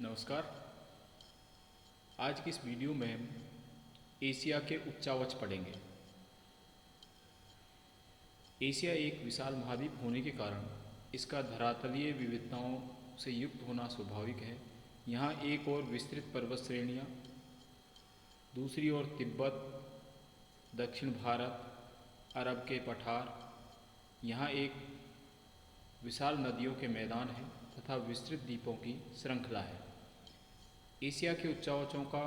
नमस्कार। आज की इस वीडियो में हम एशिया के उच्चावच पढ़ेंगे। एशिया एक विशाल महाद्वीप होने के कारण इसका धरातलीय विविधताओं से युक्त होना स्वाभाविक है। यहाँ एक और विस्तृत पर्वत श्रेणियाँ, दूसरी ओर तिब्बत, दक्षिण भारत, अरब के पठार, यहाँ एक विशाल नदियों के मैदान हैं तथा विस्तृत द्वीपों की श्रृंखला है। एशिया के उच्चावचों का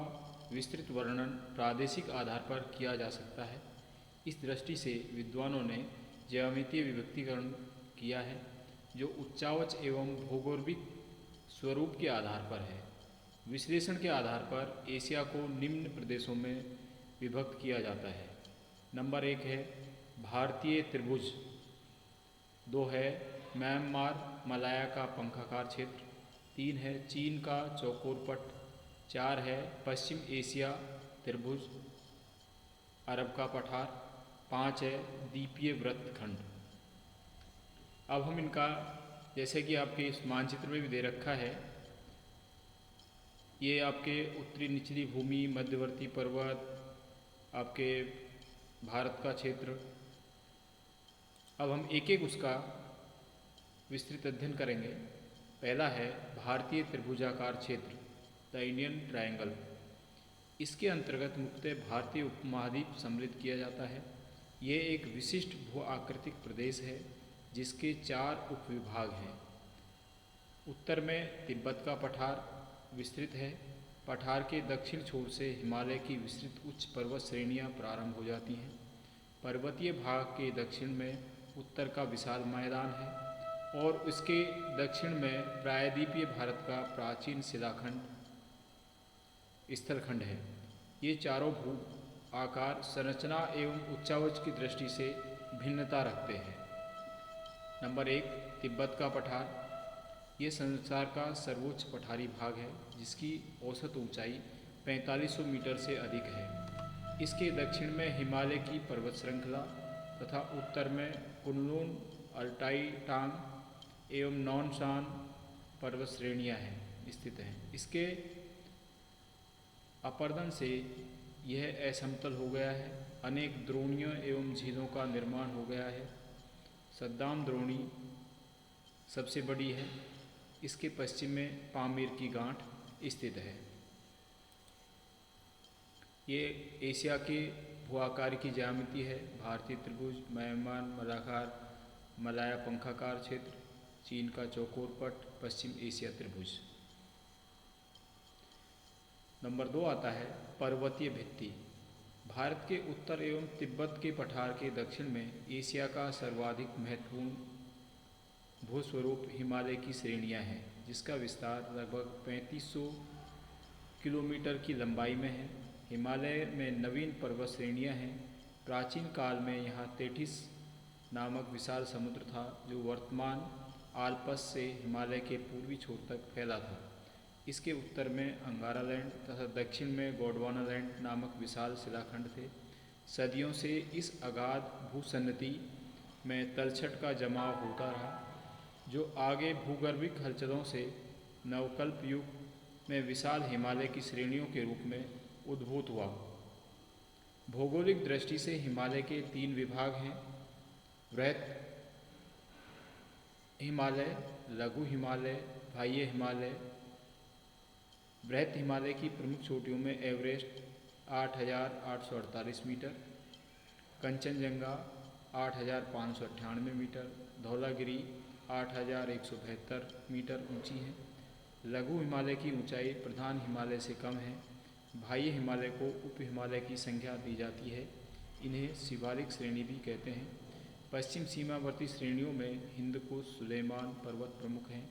विस्तृत वर्णन प्रादेशिक आधार पर किया जा सकता है। इस दृष्टि से विद्वानों ने ज्यामितीय विभक्तिकरण किया है, जो उच्चावच एवं भौगोलिक स्वरूप के आधार पर है। विश्लेषण के आधार पर एशिया को निम्न प्रदेशों में विभक्त किया जाता है। नंबर 1 है भारतीय त्रिभुज, 2 है म्यांमार मलाया का पंखाकार क्षेत्र, 3 है चीन का चौकोरपट, 4 है पश्चिम एशिया त्रिभुज, अरब का पठार, 5 है द्वीपीय वृत्तखंड। अब हम इनका, जैसे कि आपके इस मानचित्र में भी दे रखा है, ये आपके उत्तरी निचली भूमि, मध्यवर्ती पर्वत, आपके भारत का क्षेत्र। अब हम एक एक उसका विस्तृत अध्ययन करेंगे। पहला है भारतीय त्रिभुजाकार क्षेत्र, द इंडियन ट्रायंगल। इसके अंतर्गत मुख्यतः भारतीय उपमहाद्वीप सम्मिलित किया जाता है। ये एक विशिष्ट भू आकृतिक प्रदेश है जिसके 4 उपविभाग हैं। उत्तर में तिब्बत का पठार विस्तृत है। पठार के दक्षिण छोर से हिमालय की विस्तृत उच्च पर्वत श्रेणियां प्रारंभ हो जाती हैं। पर्वतीय भाग के दक्षिण में उत्तर का विशाल मैदान है और उसके दक्षिण में प्रायद्वीपीय भारत का प्राचीन शिलाखंड स्थलखंड है। ये चारों भू आकार, संरचना एवं उच्चावच की दृष्टि से भिन्नता रखते हैं। नंबर 1 तिब्बत का पठार। ये संसार का सर्वोच्च पठारी भाग है जिसकी औसत ऊंचाई 4500 मीटर से अधिक है। इसके दक्षिण में हिमालय की पर्वत श्रृंखला तथा उत्तर में कुनलुन, अल्टाई टांग एवं नॉनशान पर्वत श्रेणियाँ स्थित हैं। इसके अपरदन से यह असमतल हो गया है। अनेक द्रोणियों एवं झीलों का निर्माण हो गया है। सद्दाम द्रोणी सबसे बड़ी है। इसके पश्चिम में पामीर की गांठ स्थित है। ये एशिया के भू आकार की ज्यामिति है। भारतीय त्रिभुज, म्यांमार मलाकार मलाया पंखाकार क्षेत्र, चीन का चौकोरपट, पश्चिम एशिया त्रिभुज। नंबर 2 आता है पर्वतीय भित्ति। भारत के उत्तर एवं तिब्बत के पठार के दक्षिण में एशिया का सर्वाधिक महत्वपूर्ण भूस्वरूप हिमालय की श्रेणियां हैं, जिसका विस्तार लगभग 3500 किलोमीटर की लंबाई में है। हिमालय में नवीन पर्वत श्रेणियां हैं। प्राचीन काल में यहाँ तेथिस नामक विशाल समुद्र था, जो वर्तमान आल्प्स से हिमालय के पूर्वी छोर तक फैला था। इसके उत्तर में अंगारालैंड तथा दक्षिण में गोंडवानालैंड नामक विशाल शिलाखंड थे। सदियों से इस अगाध भूसन्नति में तलछट का जमाव होता रहा, जो आगे भूगर्भिक हलचलों से नवकल्प युग में विशाल हिमालय की श्रेणियों के रूप में उद्भूत हुआ। भौगोलिक दृष्टि से हिमालय के 3 विभाग हैं: वृहत हिमालय, लघु हिमालय, बाह्य हिमालय। वृहत हिमालय की प्रमुख चोटियों में Everest 8848 meter, Kanchenjunga 8598 meter, Dhaulagiri 8172 meter ऊंची है। लघु हिमालय की ऊंचाई प्रधान हिमालय से कम है। बाह्य हिमालय को उप हिमालय की संज्ञा दी जाती है। इन्हें शिवालिक श्रेणी भी कहते हैं। पश्चिम सीमावर्ती श्रेणियों में हिंदकुश, सुलेमान पर्वत प्रमुख हैं।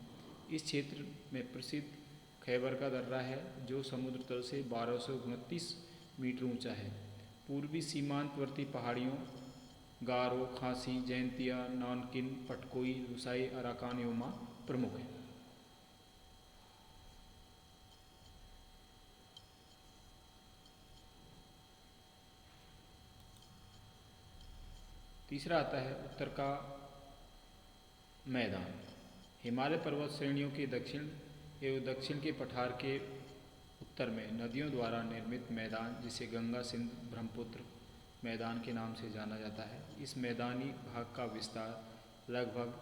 इस क्षेत्र में प्रसिद्ध खैबर का दर्रा है, जो समुद्र तल से 1229 मीटर ऊंचा है। पूर्वी सीमांतवर्ती पहाड़ियों गारो, खासी, जैंतिया, नानकिन, पटकोई, रुसाई, अराकान योमा प्रमुख हैं। तीसरा आता है उत्तर का मैदान। हिमालय पर्वत श्रेणियों के दक्षिण एवं दक्षिण के पठार के उत्तर में नदियों द्वारा निर्मित मैदान जिसे गंगा सिंध ब्रह्मपुत्र मैदान के नाम से जाना जाता है। इस मैदानी भाग का विस्तार लगभग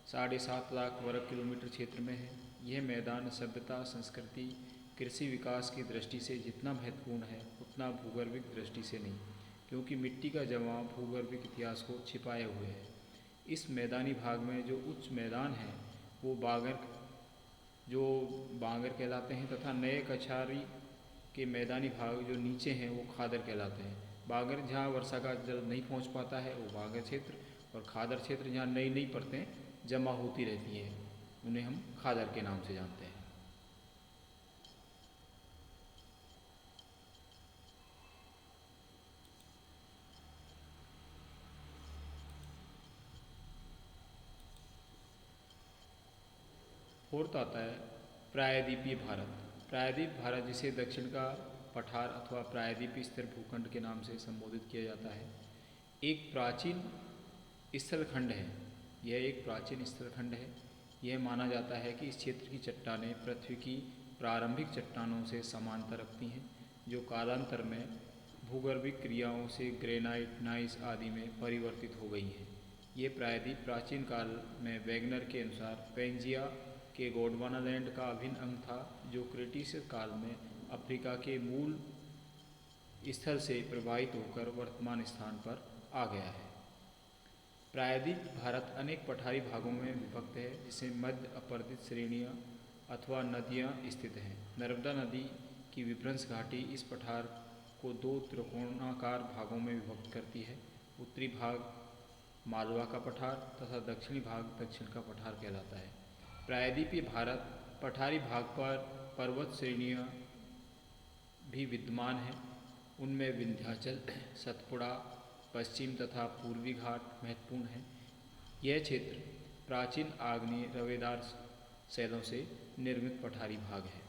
7.5 लाख वर्ग किलोमीटर क्षेत्र में है। यह मैदान सभ्यता, संस्कृति, कृषि विकास की दृष्टि से जितना महत्वपूर्ण है उतना भूगर्भिक दृष्टि से नहीं, क्योंकि मिट्टी का जमाव भूगर्भिक इतिहास को छिपाए हुए है। इस मैदानी भाग में जो उच्च मैदान हैं वो बांगर कहलाते हैं तथा नए कछारी के मैदानी भाग जो नीचे हैं वो खादर कहलाते हैं। बांगर जहाँ वर्षा का जल नहीं पहुँच पाता है वो बांगर क्षेत्र, और खादर क्षेत्र जहाँ नई नई परतें जमा होती रहती हैं उन्हें हम खादर के नाम से जानते हैं। फोर्थ आता है प्रायद्वीपीय भारत। प्रायद्वीप भारत जिसे दक्षिण का पठार अथवा प्रायद्वीपीय स्थिर भूखंड के नाम से संबोधित किया जाता है, एक प्राचीन स्थलखंड है। यह एक प्राचीन स्थलखंड है। यह माना जाता है कि इस क्षेत्र की चट्टानें पृथ्वी की प्रारंभिक चट्टानों से समानता रखती हैं, जो कालांतर में भूगर्भिक क्रियाओं से ग्रेनाइट, नाइस आदि में परिवर्तित हो गई हैं। ये प्रायद्वीप प्राचीन काल में वैगनर के अनुसार पैंजिया के गोंडवानालैंड का अभिन्न अंग था, जो क्रेटेशियस काल में अफ्रीका के मूल स्थल से प्रवाहित होकर वर्तमान स्थान पर आ गया है। प्रायद्वीप भारत अनेक पठारी भागों में विभक्त है, जिसमें मध्य अपरदित श्रेणियाँ अथवा नदियाँ स्थित हैं। नर्मदा नदी की विभ्रंश घाटी इस पठार को 2 त्रिकोणाकार भागों में विभक्त करती है। उत्तरी भाग मालवा का पठार तथा दक्षिणी भाग दक्षिण का पठार कहलाता है। प्रायद्वीपीय भारत पठारी भाग पर पर्वत श्रेणियाँ भी विद्यमान हैं। उनमें विंध्याचल, सतपुड़ा, पश्चिम तथा पूर्वी घाट महत्वपूर्ण हैं। यह क्षेत्र प्राचीन आग्नेय रवेदार शैलों से निर्मित पठारी भाग है।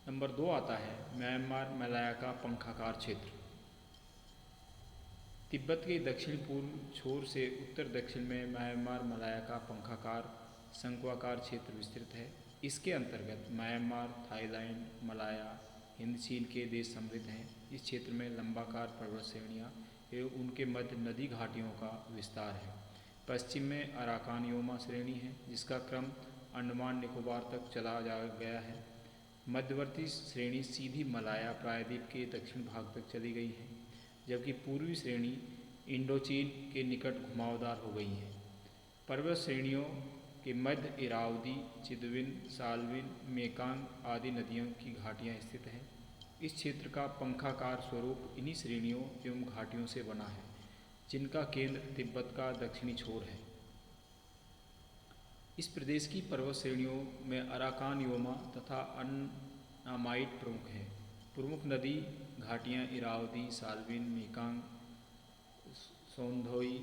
नंबर 2 आता है म्यांमार मलाया पंखाकार क्षेत्र। तिब्बत के दक्षिण पूर्व छोर से उत्तर दक्षिण में म्यांमार मलाया का पंखाकार शंक्वाकार क्षेत्र विस्तृत है। इसके अंतर्गत म्यांमार, थाईलैंड, मलाया, हिंद चीन के देश सम्मिलित हैं। इस क्षेत्र में लंबाकार पर्वत श्रेणियाँ एवं उनके मध्य नदी घाटियों का विस्तार है। पश्चिम में अराकानयोमा श्रेणी है, जिसका क्रम अंडमान निकोबार तक चला गया है। मध्यवर्ती श्रेणी सीधी मलाया प्रायद्वीप के दक्षिण भाग तक चली गई है, जबकि पूर्वी श्रेणी इंडोचीन के निकट घुमावदार हो गई है। पर्वत श्रेणियों के मध्य इरावदी, चिदविन, सालविन, मेकांग आदि नदियों की घाटियाँ स्थित हैं। इस क्षेत्र का पंखाकार स्वरूप इन्हीं श्रेणियों एवं घाटियों से बना है, जिनका केंद्र तिब्बत का दक्षिणी छोर है। इस प्रदेश की पर्वत श्रेणियों में अराकानयोमा तथा अन्नामाइट प्रमुख हैं। प्रमुख नदी घाटियाँ इरावदी, सालविन, मेकांग, सोंधोई,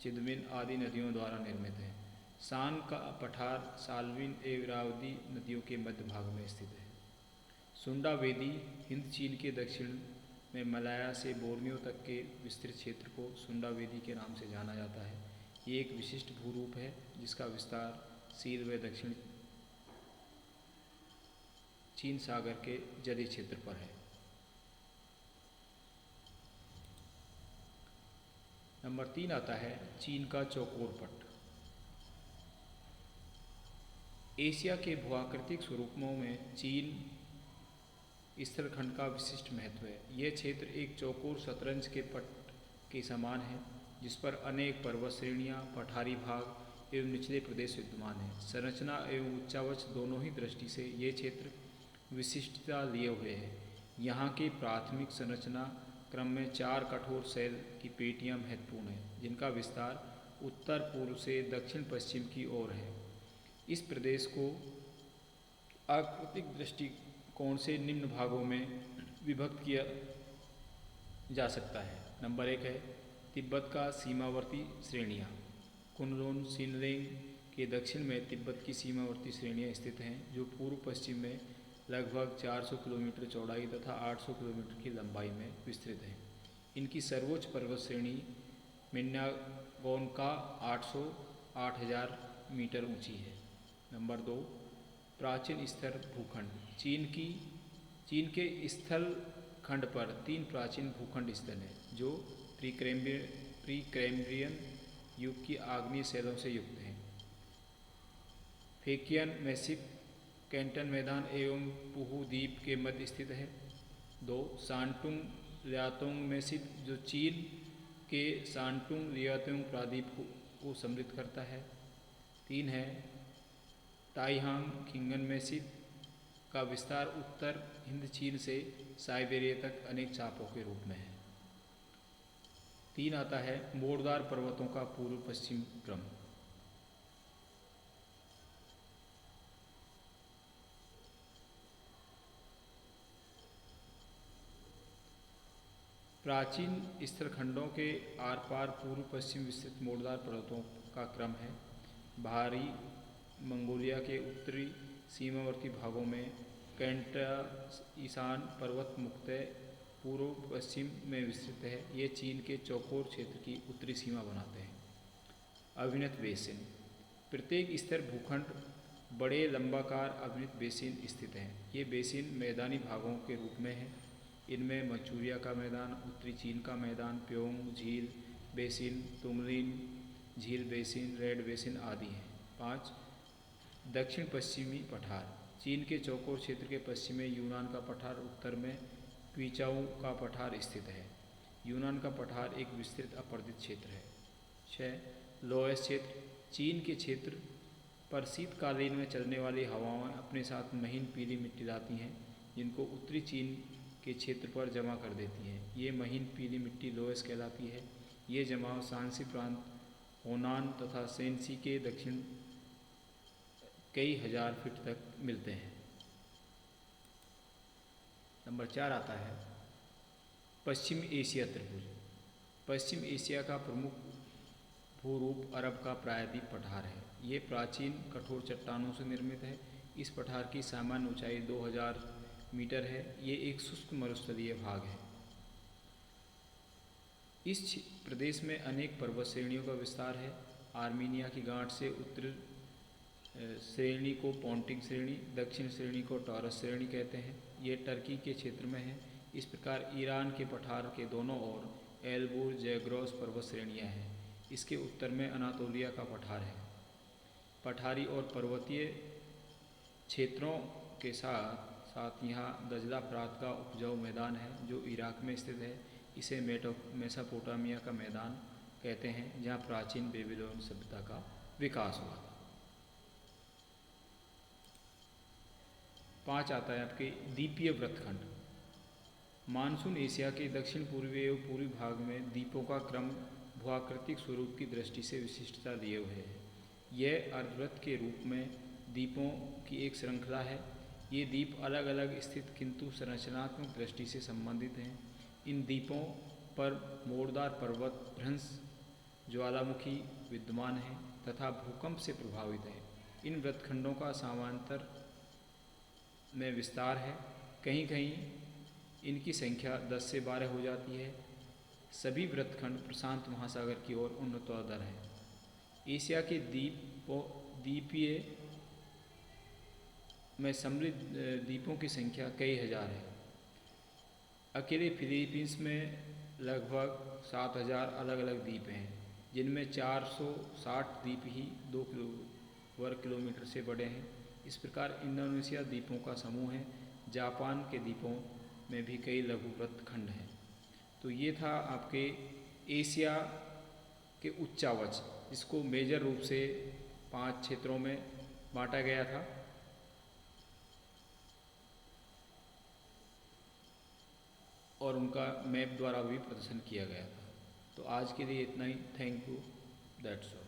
चिदविन आदि नदियों द्वारा निर्मित हैं। शान का पठार सालविन एवं इरावदी नदियों के मध्य भाग में स्थित है। सुंडा वेदी हिंद चीन के दक्षिण में मलाया से बोर्नियो तक के विस्तृत क्षेत्र को सुंडा वेदी के नाम से जाना जाता है। ये एक विशिष्ट भूरूप है जिसका विस्तार सील व दक्षिण चीन सागर के जलीय क्षेत्र पर है। नंबर 3 आता है चीन का चौकोर पट्ट। एशिया के भूआकृतिक स्वरूपों में चीन स्थलखंड का विशिष्ट महत्व है। यह क्षेत्र एक चौकोर शतरंज के पट्ट के समान है, जिस पर अनेक पर्वत श्रेणियाँ, पठारी भाग एवं निचले प्रदेश विद्यमान हैं। संरचना एवं उच्चावच दोनों ही दृष्टि से ये क्षेत्र विशिष्टता लिए हुए है। यहाँ की प्राथमिक संरचना क्रम में 4 कठोर शैल की पेटियाँ महत्वपूर्ण हैं, जिनका विस्तार उत्तर पूर्व से दक्षिण पश्चिम की ओर है। इस प्रदेश को आकृतिक दृष्टिकोण से निम्न भागों में विभक्त किया जा सकता है। नंबर 1 है तिब्बत का सीमावर्ती श्रेणियाँ। कुनलुन सिनरेंग के दक्षिण में तिब्बत की सीमावर्ती श्रेणियाँ स्थित हैं, जो पूर्व पश्चिम में लगभग 400 किलोमीटर चौड़ाई तथा 800 किलोमीटर की लंबाई में विस्तृत है। इनकी सर्वोच्च पर्वत श्रेणी मिन्नागोनका 800-8000 मीटर ऊंची है। नंबर 2, प्राचीन स्तर भूखंड। चीन के स्थल खंड पर 3 प्राचीन भूखंड स्थल हैं जो प्रीकैम्ब्रियन युग की आग्नेय शैलों से युक्त हैं। फेकियन मैसिव कैंटन मैदान एवं पुहू द्वीप के मध्य स्थित है। 2, शानटुंग लियातोंग मैसिव जो चीन के शानटुंग लियातोंग प्रायद्वीप को सम्मिलित करता है। 3 है ताइहांग खिंगन मैसिव का विस्तार उत्तर हिंद चीन से साइबेरिया तक अनेक चापों के रूप में है। 3 आता है मोरदार पर्वतों का पूर्व पश्चिम क्रम। प्राचीन स्थलखंडों के आर पार पूर्व पश्चिम विस्तृत मोरदार पर्वतों का क्रम है। बाहरी मंगोलिया के उत्तरी सीमावर्ती भागों में कैंटा-ईशान पर्वत मुख्यतः पूर्व पश्चिम में विस्तृत है। ये चीन के चौकोर क्षेत्र की उत्तरी सीमा बनाते हैं। अविनत बेसिन। प्रत्येक स्तर भूखंड बड़े लंबाकार अविनत बेसिन स्थित हैं। ये बेसिन मैदानी भागों के रूप में हैं। इनमें मंचूरिया का मैदान, उत्तरी चीन का मैदान, प्योंग झील बेसिन, तुमलिन झील बेसिन, रेड बेसिन आदि हैं। 5, दक्षिण पश्चिमी पठार। चीन के चौकोर क्षेत्र के पश्चिम में यूनान का पठार, उत्तर में क्विचाऊ का पठार स्थित है। यूनान का पठार एक विस्तृत अपर्दित क्षेत्र है। 6, लोएस क्षेत्र। चीन के क्षेत्र पर शीतकालीन में चलने वाली हवाएं अपने साथ महीन पीली मिट्टी लाती हैं जिनको उत्तरी चीन के क्षेत्र पर जमा कर देती हैं। ये महीन पीली मिट्टी लोएस कहलाती है। ये जमाव शांसी प्रांत होनान तथा शेनसी के दक्षिण कई हजार फीट तक मिलते हैं। नंबर 4 आता है पश्चिम एशिया त्रिभुज। पश्चिम एशिया का प्रमुख भूरूप अरब का प्रायद्वीप पठार है। ये प्राचीन कठोर चट्टानों से निर्मित है। इस पठार की सामान्य ऊंचाई 2000 मीटर है। ये एक शुष्क मरुस्थलीय भाग है। इस प्रदेश में अनेक पर्वत श्रेणियों का विस्तार है। आर्मीनिया की गांठ से उत्तर श्रेणी को पोंटिक श्रेणी, दक्षिण श्रेणी को टॉरस श्रेणी कहते हैं। ये टर्की के क्षेत्र में है। इस प्रकार ईरान के पठार के दोनों ओर एल्बुर जैग्रोस पर्वत श्रेणियाँ हैं। इसके उत्तर में अनातोलिया का पठार है। पठारी और पर्वतीय क्षेत्रों के साथ साथ यहाँ दजला फरात का उपजाऊ मैदान है जो इराक में स्थित है। इसे मेसोपोटामिया का मैदान कहते हैं जहाँ प्राचीन बेबीलोन सभ्यता का विकास हुआ था। 5 आता है आपके द्वीपीय वृत्तखंड। मानसून एशिया के दक्षिण पूर्वी एवं पूर्वी भाग में द्वीपों का क्रम भूआकृतिक स्वरूप की दृष्टि से विशिष्टता लिए हुए है। यह अर्धवृत्त के रूप में द्वीपों की एक श्रृंखला है। ये द्वीप अलग अलग स्थित किंतु संरचनात्मक दृष्टि से संबंधित हैं। इन द्वीपों पर मोरदार पर्वत भ्रंश ज्वालामुखी विद्यमान है तथा भूकंप से प्रभावित है। इन वृत्तखंडों का समांतर में विस्तार है। कहीं कहीं इनकी संख्या 10 से 12 हो जाती है। सभी वृत्तखंड प्रशांत महासागर की ओर उन्नतोदर हैं। एशिया के द्वीपीय में सम्मिलित द्वीपों की संख्या कई हजार है। अकेले फिलीपींस में लगभग 7000 अलग अलग द्वीप हैं जिनमें 460 द्वीप ही 2 वर्ग किलोमीटर से बड़े हैं। इस प्रकार इंडोनेशिया द्वीपों का समूह है। जापान के द्वीपों में भी कई लघु वृत्तखंड हैं। तो ये था आपके एशिया के उच्चावच, जिसको मेजर रूप से 5 क्षेत्रों में बांटा गया था। और उनका मैप द्वारा भी प्रदर्शन किया गया था। तो आज के लिए इतना ही। Thank you. That's all.